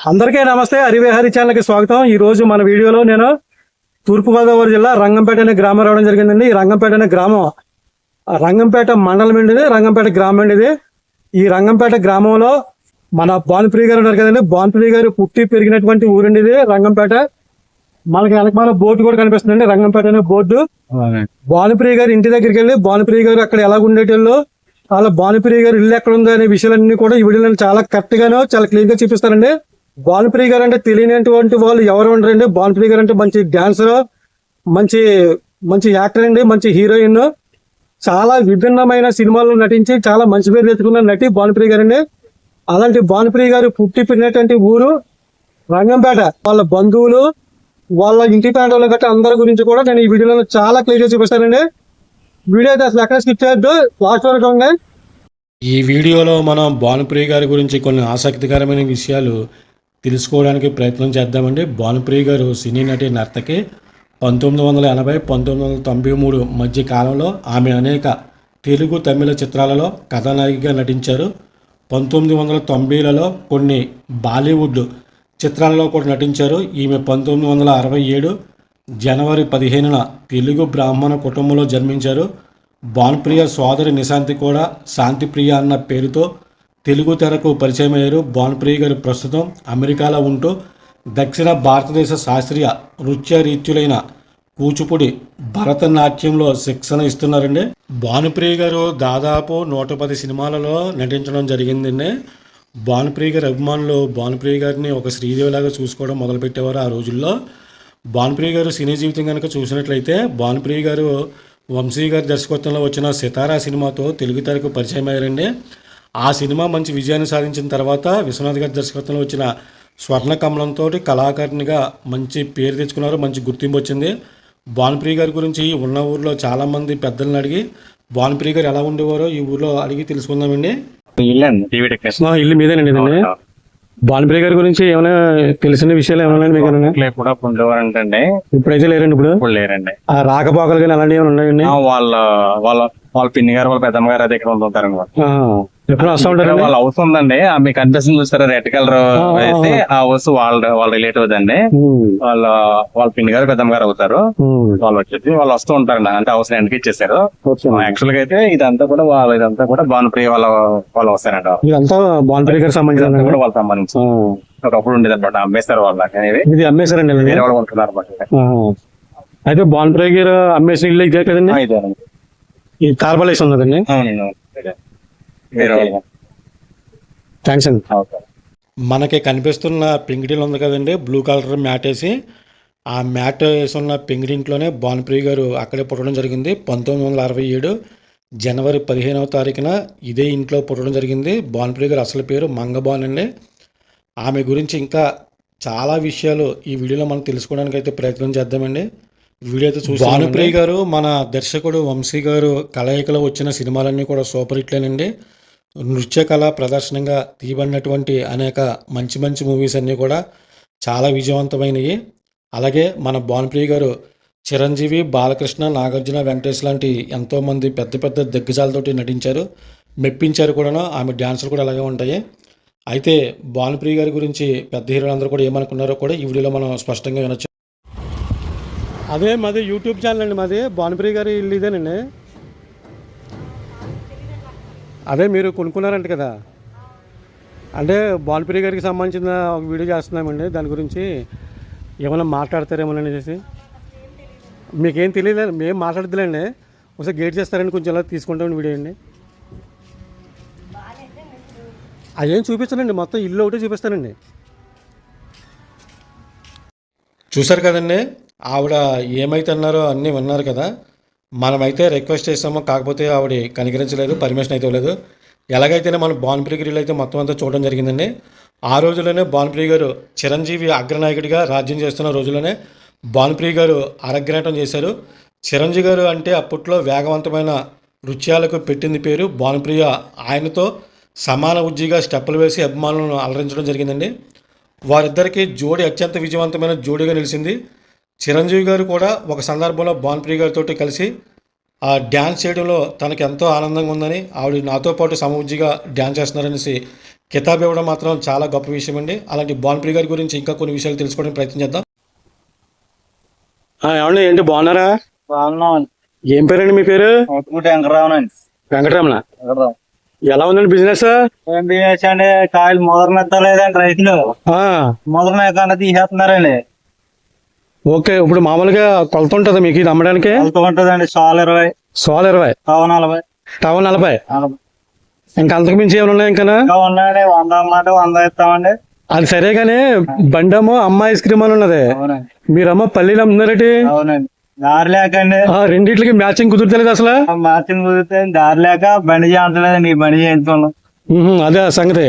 అందరికీ నమస్తే. హరివిహారి ఛానల్కి స్వాగతం. ఈ రోజు మన వీడియోలో నేను తూర్పుగోదావరి జిల్లా రంగంపేట అనే గ్రామం రావడం జరిగిందండి. ఈ రంగంపేట అనే గ్రామం రంగంపేట మండలం అండి, రంగంపేట గ్రామం అండి ఇది. ఈ రంగంపేట గ్రామంలో మన భానుప్రియ గారు ఉన్నారు కదండి. భానుప్రియ గారు పుట్టి పెరిగినటువంటి ఊరండి ఇది రంగంపేట. మనకి వెనకమాల బోర్డు కూడా కనిపిస్తుందండి, రంగంపేట అనే బోర్డు. భానుప్రియ గారు ఇంటి దగ్గరికి వెళ్ళి భానుప్రియ గారు అక్కడ ఎలా ఉండేటోళ్ళు, అలా భానుప్రియ గారు ఇల్లు ఎక్కడ ఉందో అనే విషయాలన్నీ కూడా ఈ వీడియోలో చాలా కరెక్ట్ గాను చాలా క్లీన్ గా చూపిస్తారండి. భానుప్రియ గారు అంటే తెలియనటువంటి వాళ్ళు ఎవరు ఉండరండి. భానుప్రియ గారు అంటే మంచి డాన్సర్, మంచి మంచి యాక్టర్ అండి, మంచి హీరోయిన్. చాలా విభిన్నమైన సినిమాల్లో నటించి చాలా మంచి పేరు తెచ్చుకున్న నటి భానుప్రియ గారు అండి. అలాంటి భానుప్రియ గారు పుట్టి పెరిగినటువంటి ఊరు రంగంపేట. వాళ్ళ బంధువులు, వాళ్ళ ఇంటి పేటలో గట్రా అందరి గురించి కూడా నేను ఈ వీడియోలో చాలా క్లియర్ గా చూపిస్తానండి. వీడియో అయితే అసలు ఎక్కడ స్కిప్ చేయొద్దు, లాస్ట్ వరకు ఉంది. ఈ వీడియోలో మనం భానుప్రియ గారి గురించి కొన్ని ఆసక్తికరమైన విషయాలు తెలుసుకోవడానికి ప్రయత్నం చేద్దామండి. భానుప్రియ గారు సినీ నటి నర్తకి. 1980-1993 మధ్య కాలంలో ఆమె అనేక తెలుగు తమిళ చిత్రాలలో కథానాయికగా నటించారు. 1990లలో కొన్ని బాలీవుడ్ చిత్రాలలో కూడా నటించారు. ఈమె 1967 జనవరి 15న తెలుగు బ్రాహ్మణ కుటుంబంలో జన్మించారు. భానుప్రియ సోదరి నిశాంతి కూడా శాంతిప్రియ అన్న పేరుతో తెలుగు తెరకు పరిచయం అయ్యారు. భానుప్రియ గారు ప్రస్తుతం అమెరికాలో ఉంటూ దక్షిణ భారతదేశ శాస్త్రీయ నృత్య రీత్యులైన కూచిపూడి, భరతనాట్యంలో శిక్షణ ఇస్తున్నారండి. భానుప్రియ గారు దాదాపు 110 సినిమాలలో నటించడం జరిగిందండి. భానుప్రియ గారి అభిమానులు భానుప్రియ గారిని ఒక శ్రీదేవిలాగా చూసుకోవడం మొదలుపెట్టేవారు ఆ రోజుల్లో. భానుప్రియ గారు సినీ జీవితం కనుక చూసినట్లయితే భానుప్రియ గారు వంశీ గారి దర్శకత్వంలో వచ్చిన సితారా సినిమాతో తెలుగు తెరకు పరిచయం అయ్యారండి. ఆ సినిమా మంచి విజయాన్ని సాధించిన తర్వాత విశ్వనాథ్ గారి దర్శకత్వంలో వచ్చిన స్వర్ణ కమలంతో కళాకారునిగా మంచి పేరు తెచ్చుకున్నారు, మంచి గుర్తింపు వచ్చింది. భానుప్రియ గారి గురించి ఉన్న ఊర్లో చాలామంది పెద్దలను అడిగి భానుప్రియ గారు ఎలా ఉండేవారో ఈ ఊర్లో అడిగి తెలుసుకుందామండి. ఇల్లు మీదేనండి ఇదండి. భానుప్రియ గారి గురించి ఏమైనా తెలిసిన విషయాలు ఏమైనా మీకు కూడా ఉండేవారంటే ఇప్పుడైతే లేరండి. ఇప్పుడు లేరండి. ఆ రాకపోకలు కానీ అలాంటివి ఏమైనా ఉన్నాయండి? వాళ్ళ వాళ్ళ వాళ్ళ పిన్ని గారు, వాళ్ళ పెద్దమ్మ గారు దగ్గర ఉంటారు. ఎప్పుడు వస్తా ఉంటారు. వాళ్ళ హౌస్ ఉందండి, మీకు కనిపిస్తుంది చూస్తారా రెడ్ కలర్ వేసి, ఆ హౌస్ వాళ్ళ రిలేటివ్ అండి. వాళ్ళ పిన్ని గారు, పెద్దమ్మ గారు అవుతారు. వాళ్ళు వచ్చేసి వాళ్ళు వస్తూ ఉంటారండి, అంటే హౌస్ రెంట్కి ఇచ్చేసారు. యాక్చువల్ గా అయితే ఇదంతా కూడా భానుప్రియ వాళ్ళు వస్తారండి. ఇదంతా భానుప్రియ గారికి సంబంధించిన కూడా వాళ్ళకి సంబంధించి ఒకప్పుడు ఉండేది అనమాట. అమ్మేస్తారు వాళ్ళకి, ఇది అమ్మేశారండి, వేరే వాళ్ళు ఉంటున్నారు అనమాట. అయితే భానుప్రియ గారు అమ్మేసిన ఇల్లు ఇదే కదండి, ఈ కార్బలేషన్ ఉన్నదండి. థ్యాంక్స్ అండి. మనకి కనిపిస్తున్న పెంగిటిల్ ఉంది కదండి, బ్లూ కలర్ మ్యాట్ వేసి, ఆ మ్యాట్ వేసి ఉన్న పెంగిటింట్లోనే భానుప్రియ గారు అక్కడే పుట్టడం జరిగింది. 1967 జనవరి 15వ తారీఖున ఇదే ఇంట్లో పుట్టడం జరిగింది. భానుప్రియ గారు అసలు పేరు మంగభాన్ అండి. ఆమె గురించి ఇంకా చాలా విషయాలు ఈ వీడియోలో మనం తెలుసుకోవడానికి అయితే ప్రయత్నం చేద్దామండి. వీడియో అయితే చూసి భానుప్రియ గారు మన దర్శకుడు వంశీ గారు కలయికలో వచ్చిన సినిమాలన్నీ కూడా సూపర్ హిట్లేనండి. నృత్య కళ ప్రదర్శనంగా తీయబడినటువంటి అనేక మంచి మంచి మూవీస్ అన్నీ కూడా చాలా విజయవంతమైనవి. అలాగే మన భానుప్రియ గారు చిరంజీవి, బాలకృష్ణ, నాగార్జున, వెంకటేష్ లాంటి ఎంతోమంది పెద్ద పెద్ద దిగ్గజాలతోటి నటించారు, మెప్పించారు కూడాను. ఆమె డ్యాన్సులు కూడా అలాగే ఉంటాయి. అయితే భానుప్రియ గారి గురించి పెద్ద హీరోలు అందరూ కూడా ఏమనుకున్నారో కూడా ఈ వీడియోలో మనం స్పష్టంగా వినొచ్చు. అదే మాది యూట్యూబ్ ఛానల్ అండి, మాది భానుప్రియ గారి ఇల్లు ఇదేనండి. అదే మీరు కొనుక్కున్నారంట కదా, అంటే భానుప్రియ గారికి సంబంధించిన ఒక వీడియో చేస్తున్నామండి. దాని గురించి ఏమైనా మాట్లాడతారేమోనని చేసి. మీకేం తెలియదు, మేము మాట్లాడదులేండి. ఒకసారి గేట్ చేస్తారండి, కొంచెం ఎలా తీసుకుంటామని వీడియో అండి. అదేం చూపిస్తానండి, మొత్తం ఇల్లు ఒకటే చూపిస్తానండి. చూసారు కదండి, ఆవిడ ఏమైతే అన్నారో అన్నీ విన్నారు కదా. మనమైతే రిక్వెస్ట్ చేసామో, కాకపోతే ఆవిడ కనికరించలేదు, పర్మిషన్ అయితే ఇవ్వలేదు. ఎలాగైతేనే మనం భానుప్రియ గారు అయితే మొత్తం అంతా చూడడం జరిగిందండి. ఆ రోజుల్లోనే భానుప్రియ గారు చిరంజీవి అగ్రనాయకుడిగా రాజ్యం చేస్తున్న రోజుల్లోనే భానుప్రియ గారు అరగ్రాటం చేశారు. చిరంజీవి గారు అంటే అప్పట్లో వేగవంతమైన నృత్యాలకు పెట్టింది పేరు భానుప్రియ. ఆయనతో సమాన ఉజ్జిగా స్టెప్పులు వేసి అభిమానులను అలరించడం జరిగిందండి. వారిద్దరికీ జోడి అత్యంత విజయవంతమైన జోడీగా నిలిచింది. చిరంజీవి గారు కూడా ఒక సందర్భంలో భానుప్రియ గారితో కలిసి ఆ డ్యాన్స్ చేయడంలో తనకు ఎంతో ఆనందంగా ఉందని, ఆవిడ నాతో పాటు సమవుజ్జిగా డ్యాన్స్ చేస్తున్నారనేసి కితాబ్ ఇవ్వడం మాత్రం చాలా గొప్ప విషయం అండి. అలాంటి భానుప్రియ గారి గురించి ఇంకా కొన్ని విషయాలు తెలుసుకోవడానికి ప్రయత్నం చేద్దాం. ఏమండి, ఏంటి బాగున్నారా? బాగున్నాం. ఏం పేరండి మీ పేరు? వెంకటరామన్. వెంకటరమణ. ఎలా ఉందండి బిజినెస్? ఏం బిజినెస్ అండి, కాయలు ముదరనెత్తలేదండి రైతులు. ముదరనెక్కకుండా తీసేస్తున్నారండి. ఓకే, ఇప్పుడు మామూలుగా కొలత ఉంటుందా మీకు ఇది అమ్మడానికి? కొలత ఉంటుందండి. సోల్ 20, సోల్ 20, తవ 40, తవ 40. 40 ఇంకా అంతకు మించి ఏమైనా ఉన్నాయి ఇంకా? ఇంకా ఉన్నాయండి. 100 అన్నమాట 100 ఇస్తామండి. అది సరే కానీ బండేమో అమ్మ ఐస్ క్రీమ్ అని ఉన్నది, అవునండి. మీరమ్మ పల్లీలు అమ్ముతున్నారేటి? అవునండి. దారి లేకండి. రెండిట్లకి మ్యాచింగ్ కుదురుతలేదు అసలు. మార్చిన కుదిరితే దారి లేక బండి చేయించలేదండి. ఈ బండి చేయించుకున్నాం. అదే ఆ సంగతి.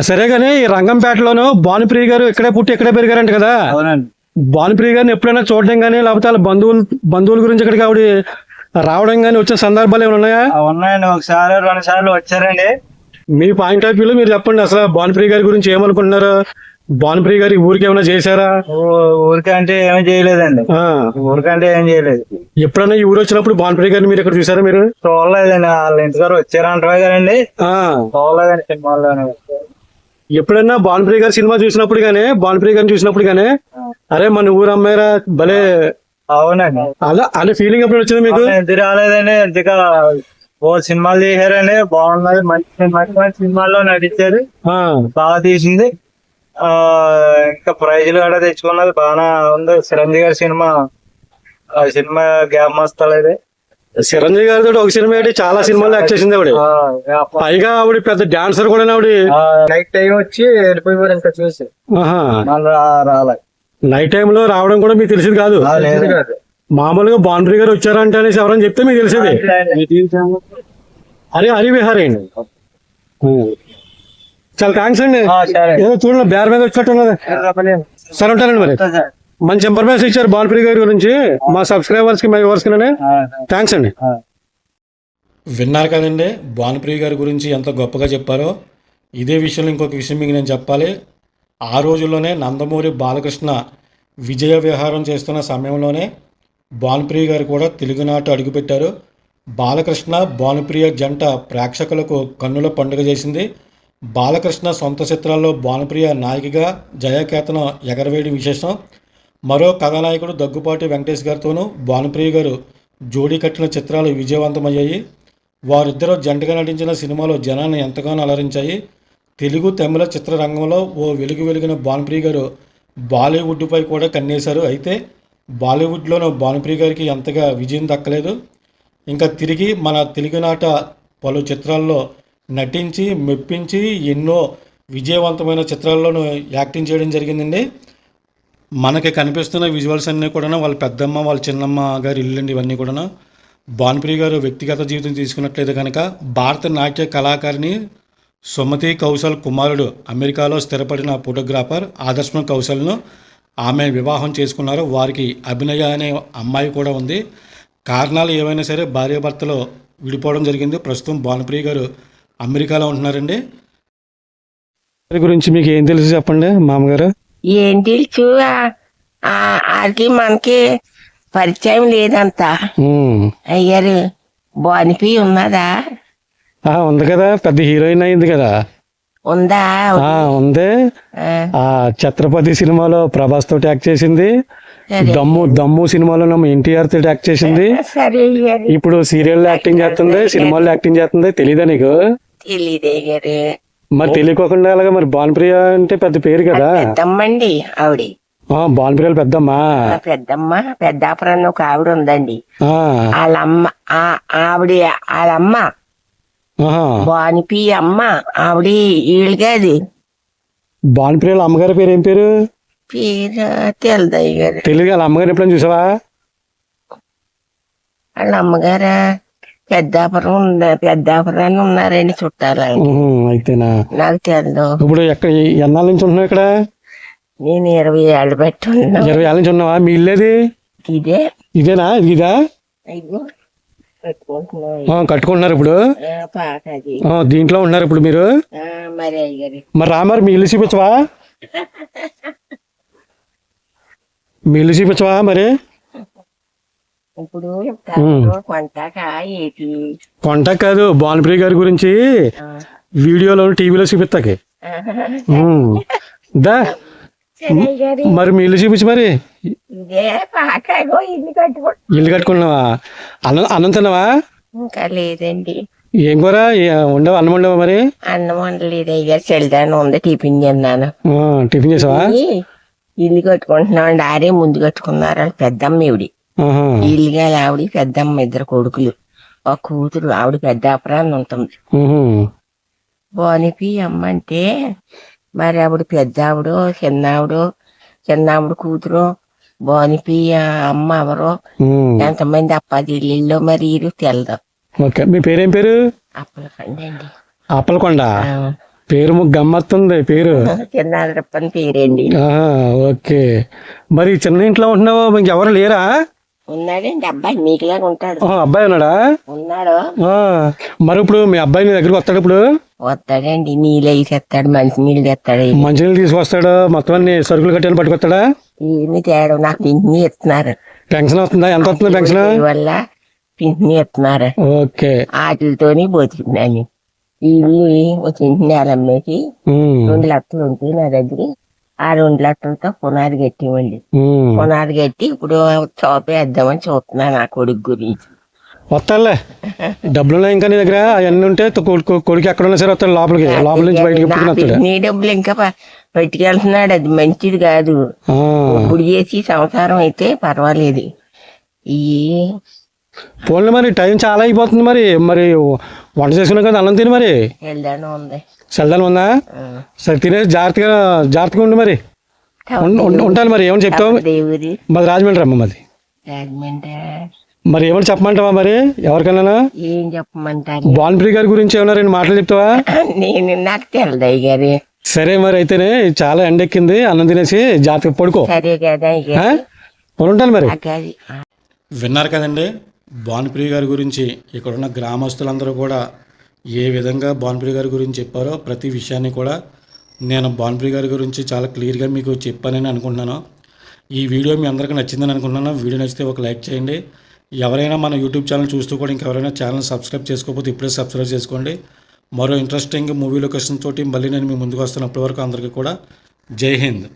సరే కానీ ఈ రంగంపేటలోను భానుప్రియ గారు ఇక్కడే పుట్టి ఇక్కడే పెరిగారంట కదా? అవునండి. భానుప్రియ గారిని ఎప్పుడైనా చూడడం కానీ లేకపోతే వాళ్ళ బంధువుల గురించి ఇక్కడికి ఆవిడ రావడం కానీ వచ్చిన సందర్భాలు ఏమైనా ఉన్నాయా? ఉన్నాయండి. ఒకసారి 2 సార్లు వచ్చారండి. మీ పాయింట్ ఆఫ్ వ్యూలో మీరు చెప్పండి, అసలు భానుప్రియ గారి గురించి ఏమనుకుంటున్నారు? భానుప్రియ గారి ఊరికి ఏమైనా చేశారా? ఊరికంటే ఏమీ చేయలేదండి. ఊరికంటే ఏం చేయలేదు. ఎప్పుడైనా ఈ ఊరు వచ్చినప్పుడు భానుప్రియ గారిని మీరు ఇక్కడ చూసారా? మీరు చూడలేదండి. వాళ్ళ ఇంటికారు వచ్చారంటారు కదండి. చూడలేదండి. సినిమాల్లోనే. ఎప్పుడైనా భానుప్రియ గారి సినిమా చూసినప్పుడు గానీ, భానుప్రియ గారిని చూసినప్పుడు గానీ, అరే మన ఊరు అమ్మాయిరా భలే, అవునండి, అలా అనే ఫీలింగ్ ఎప్పుడు వచ్చింది మీకు? ఎందుకు రాలేదండి. ఎందుక సినిమాలు తీసారండి. బాగున్నది. మంచి మంచి సినిమాల్లో నటించారు. బాగా తీసింది. ఇంకా ప్రైజులు కూడా తెచ్చుకున్నది. బాగా ఉంది. చిరంజీవి గారి సినిమా, ఆ సినిమా గ్యాప్ మస్తలేదు. చిరంజీవి గారితో ఒక సినిమా ఏంటి, చాలా సినిమాలు యాక్ట్ చేసింది ఆవిడ. పైగా ఆవిడ పెద్ద డాన్సర్ కూడా ఆవిడ. నైట్ టైం వచ్చి వెళ్ళిపోయారు ఇంకా చూసి. రాలే. నైట్ టైం లో రావడం కూడా మీకు తెలిసింది కాదు? మామూలుగా భానుప్రియ గారు వచ్చారంటే అనేసి ఎవరైనా చెప్తే మీకు తెలిసేది. హరి విహారీ అండి. చాలా థ్యాంక్స్ అండి. ఏదో చూడండి బేర్ మీద వచ్చినట్టున్నది. సరే ఉంటానండి. మరి మంచి ఇన్ఫర్మేషన్ ఇచ్చారు భానుప్రియ గారి గురించి మా సబ్స్క్రైబర్స్ కి, మా వ్యూవర్స్ కి. థ్యాంక్స్ అండి. విన్నారు కదండి భానుప్రియ గారి గురించి ఎంత గొప్పగా చెప్పారో. ఇదే విషయంలో ఇంకొక విషయం మీకు నేను చెప్పాలి. ఆ రోజుల్లోనే నందమూరి బాలకృష్ణ విజయ విహారం చేస్తున్న సమయంలోనే భానుప్రియ గారు కూడా తెలుగునాట అడుగుపెట్టారు. బాలకృష్ణ భానుప్రియ జంట ప్రేక్షకులకు కన్నుల పండుగ చేసింది. బాలకృష్ణ సొంత చిత్రాల్లో భానుప్రియ నాయికగా జయకేతనం ఎగరవేయడం విశేషం. మరో కథానాయకుడు దగ్గుపాటి వెంకటేష్ గారితోనూ భానుప్రియ గారు జోడీ కట్టిన చిత్రాలు విజయవంతమయ్యాయి. వారిద్దరూ జంటగా నటించిన సినిమాలు జనాన్ని ఎంతగానో అలరించాయి. తెలుగు తమిళ చిత్రరంగంలో ఓ వెలిగిన భానుప్రియ గారు బాలీవుడ్పై కూడా కన్నేశారు. అయితే బాలీవుడ్లోనూ భానుప్రియ గారికి అంతగా విజయం దక్కలేదు. ఇంకా తిరిగి మన తెలుగునాట పలు చిత్రాల్లో నటించి మెప్పించి ఎన్నో విజయవంతమైన చిత్రాల్లోనూ యాక్టింగ్ చేయడం జరిగిందండి. మనకి కనిపిస్తున్న విజువల్స్ అన్నీ కూడా వాళ్ళ పెద్దమ్మ, వాళ్ళ చిన్నమ్మ గారి ఇల్లండి. ఇవన్నీ కూడా భానుప్రియ గారు వ్యక్తిగత జీవితం తీసుకున్నట్లయితే కనుక భారత నాట్య కళాకారిణి సుమతి కౌశల్ కుమారుడు అమెరికాలో స్థిరపడిన ఫోటోగ్రాఫర్ ఆదర్శం కౌశల్ను ఆమె వివాహం చేసుకున్నారు. వారికి అభినయ అనే అమ్మాయి కూడా ఉంది. కారణాలు ఏవైనా సరే భార్యాభర్తలో విడిపోవడం జరిగింది. ప్రస్తుతం భానుప్రియ గారు అమెరికాలో ఉంటున్నారండి. గురించి మీకు ఏం తెలుసు చెప్పండి మామగారు? ఏం తెలుసు, ఆడికి మనకి పరిచయం లేదంత. అయ్యారు భానుప్రియ ఉన్నదా? ఉంది కదా, పెద్ద హీరోయిన్ అయింది కదా. ఉందా? ఉంది. ఛత్రపతి సినిమాలో ప్రభాస్ తోటి యాక్ట్ చేసింది. దమ్ము సినిమాలో ఎన్టీఆర్ తోటి యాక్ట్ చేసింది. ఇప్పుడు సీరియల్ యాక్టింగ్ చేస్తుంది, సినిమాల్లో యాక్టింగ్ చేస్తుంది. తెలీదా నీకు? తెలీదే గారు. మరి తెలియకోకుండా అలాగా. మరి భానుప్రియ అంటే పెద్ద పేరు కదా. పెద్దమ్మండి ఆవిడ. భానుప్రియ పెద్దమ్మా? పెద్దమ్మ. పెద్దాపురం ఒక ఆవిడ ఉందండి. వాళ్ళమ్మ వాళ్ళమ్మ భానుప్రియ అమ్మ. ఆవిడ వీళ్ళు కాదు. భానుప్రియ అమ్మగారి పేరు ఏం పేరు? పేరు తెలదయ్య గారు. తెలియదు. వాళ్ళ అమ్మగారు ఎప్పుడైనా చూసావా? వాళ్ళ అమ్మగారు పెద్దాపురాన్ని ఉన్నారండి చుట్టాలు. అయితేనా? నాకు తెలదు. ఇప్పుడు ఎక్కడ ఎన్నాళ్ళ నుంచి ఉంటున్నావు ఇక్కడ? నేను 20 ఏళ్ళు బట్టి ఉన్నా. 20 ఏళ్ళ నుంచి ఉన్నావా? మీ ఇల్లేది? ఇదేనా? ఇదా కట్టుకుంటున్నారు ఇప్పుడు? దీంట్లో ఉన్నారు ఇప్పుడు మీరు? మరి రామారు మీ ఇల్లు చూపించవా? మీ ఇల్లు చూపించవా మరి? ఇప్పుడు కొంట కాదు, భానుప్రియ గారి గురించి వీడియోలో టీవీలో చూపిస్తాకి. ఉమ్. దా సరే గారి మరి మీ ఇల్లు చూపించు మరి. ఇదే పాకాగో ఇల్లు కట్టుకో. ఇల్లు కట్టుకున్నావా? అన్నం తిన్నావా? ఇంకా లేదండి, ఏం కూర ఉండవు? అన్నం ఉండవా మరి? అన్నం వండలేదు అయ్యారు. చెల్దాను ఉంది, టిఫిన్ తిన్నాను. టిఫిన్ చేసావా? ఇల్లు కట్టుకుంటున్నాం అండి. ఆరే ముందు కట్టుకున్నారు వాళ్ళు. పెద్దమ్మ ఈవిడి ఆహా. ఇల్లుగా ఆవిడ, పెద్దమ్మ, ఇద్దరు కొడుకులు, ఒక కూతురు. ఆవిడ పెద్ద అపరాన్ని ఉంటుంది. ఉహు. బోనిపి అమ్మ అంటే మరి ఆవిడ పెద్ద ఆవిడ, చిన్నావిడ కూతురు. బోనిపి అమ్మ ఎవరో, ఎంతమంది అప్పాది ఇల్లు మరి ఇరు తెలదు. ఓకే, మీ పేరేం పేరు? అప్పలకండి అండి. అప్పలకొండ. పేరు గమ్మత్తుంది పేరు. చిన్నారప్పని పేరండి. ఆహా, ఓకే. మరి చిన్న ఇంట్లో ఉంటున్నావు, ఇంకెవరు లేరా? ఉన్నాడండి అబ్బాయి, మీకులాగా ఉంటాడు. అబ్బాయి ఉన్నాడా? ఉన్నాడు. మరి ఇప్పుడు మీ అబ్బాయి నీ దగ్గరికి వస్తాడు? ఇప్పుడు వస్తాడండి, నీళ్ళు వేసేస్తాడు, మంచి నీళ్ళు తెస్తాడు. మంచినీళ్ళు తీసుకొస్తాడు, మొత్తం అన్ని సరుకులు కట్టేలు పట్టుకొస్తాడా? ఏమి తేడా, నాకు పింఛని ఇస్తున్నారు. పెన్షన్ వస్తుందా? ఎంత వస్తుంది పెన్షన్? వల్ల పింఛని ఇస్తున్నారు. ఓకే. వాటితోని బతుకుతున్నాను. ఇల్లు ఒక ఇంటి నేల అమ్మేసి 2 లక్షలు ఉంటాయి నా దగ్గర. ఆ 2 లక్షలతో పునాది కట్టివ్వండి. పునాది కట్టి ఇప్పుడు చోప వేద్దామని చూస్తున్నా నా కొడుకు గురించి. వస్తాడులే, డబ్బులు ఉన్నాయి ఇంకా నీ దగ్గర. అవన్నీ ఉంటే కొడుకు ఎక్కడ ఉన్నా సరే వస్తాడు లోపలికి, లోపల నుంచి బయటకి వస్తాడు. నీ డబ్బులు ఇంకా పట్టుకెళ్తున్నాడు, అది మంచిది కాదు. ఇప్పుడు చేసి సంసారం అయితే పర్వాలేదు. ఈ పోన్లే, మరి టైం చాలా అయిపోతుంది. మరి వంట చేసుకున్నా కదా, అన్నం తిని మరి. వెళ్ళాను ఉంది. చల్దానం ఉందా? సరే, తినేసి జాగ్రత్తగా ఉండి మరి. ఉంటాను మరి. ఏమని చెప్తావు? దేవుడి మాది రాజమండ్రి అమ్మ. మాది రాజమండ్రి. మరి ఏమని చెప్పమంటావా మరి ఎవరికైనా? ఏం చెప్పమంటారు? భానుప్రియ గారి గురించి ఏమన్నా 2 మాటలు చెప్తావా? నాకు తెలదు అయ్యారు. సరే మరి అయితేనే, చాలా ఎండెక్కింది, అన్నం తినేసి జాగ్రత్తగా పడుకో. సరే కదా ఉంటాను మరి. విన్నారు కదండి భానుప్రియ గారి గురించి. ఇక్కడున్న గ్రామస్తులందరూ కూడా ఏ విధంగా భానుప్రియ గారి గురించి చెప్పారో ప్రతి విషయాన్ని కూడా నేను భానుప్రియ గారి గురించి చాలా క్లియర్గా మీకు చెప్పానని అనుకుంటున్నాను. ఈ వీడియో మీ అందరికీ నచ్చిందని అనుకుంటున్నాను. వీడియో నచ్చితే ఒక లైక్ చేయండి. ఎవరైనా మన యూట్యూబ్ ఛానల్ చూస్తూ కూడా ఇంకెవరైనా ఛానల్ సబ్స్క్రైబ్ చేసుకోకపోతే ఇప్పుడే సబ్స్క్రైబ్ చేసుకోండి. మరో ఇంట్రెస్టింగ్ మూవీ లొకేషన్ తోటి మళ్ళీ నేను మీ ముందుకు వస్తున్నప్పటి వరకు అందరికీ కూడా జై హింద్.